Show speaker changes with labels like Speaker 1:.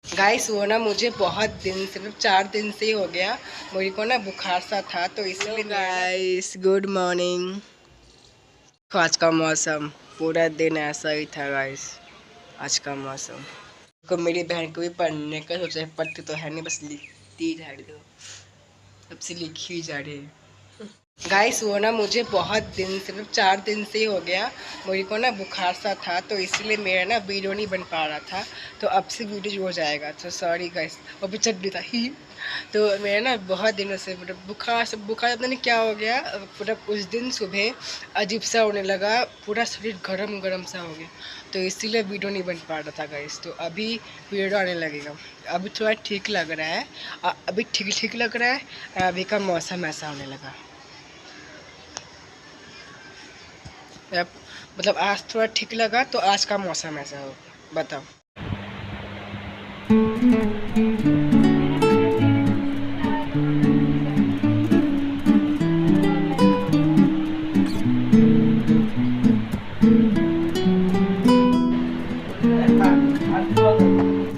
Speaker 1: Guys वो ना मुझे बहुत दिन सिर्फ 4 दिन से ही हो गया, मुझे को ना बुखार सा था, तो इसलिए गाइस गुड मॉर्निंग। आज का मौसम पूरा दिन ऐसा ही था गाइस। आज का मौसम को मेरी बहन को भी पढ़ने का सोचा, पढ़ती तो है नहीं, बस लिखती जा रही, तब से लिखी जा रही है। गाइस वो ना मुझे बहुत दिन सिर्फ 4 दिन से ही हो गया, मुझे को ना बुखार सा था, तो इसलिए मेरा ना वीडियो नहीं बन पा रहा था, तो अब से वीडियो हो जाएगा, तो सॉरी गाइस। और भी चटनी था ही, तो मेरा ना बहुत दिनों से मतलब बुखार पता नहीं क्या हो गया, पूरा उस दिन सुबह अजीब सा होने लगा, पूरा शरीर गरम गरम सा हो गया, तो इसीलिए वीडियो नहीं बन पा रहा था गाइस। तो अभी वीडियो आने लगेगा, अभी थोड़ा ठीक लग रहा है, अभी ठीक ठीक लग रहा है, अभी का मौसम ऐसा होने लगा। मतलब आज थोड़ा ठीक लगा, तो आज का मौसम ऐसा हो, बताओ।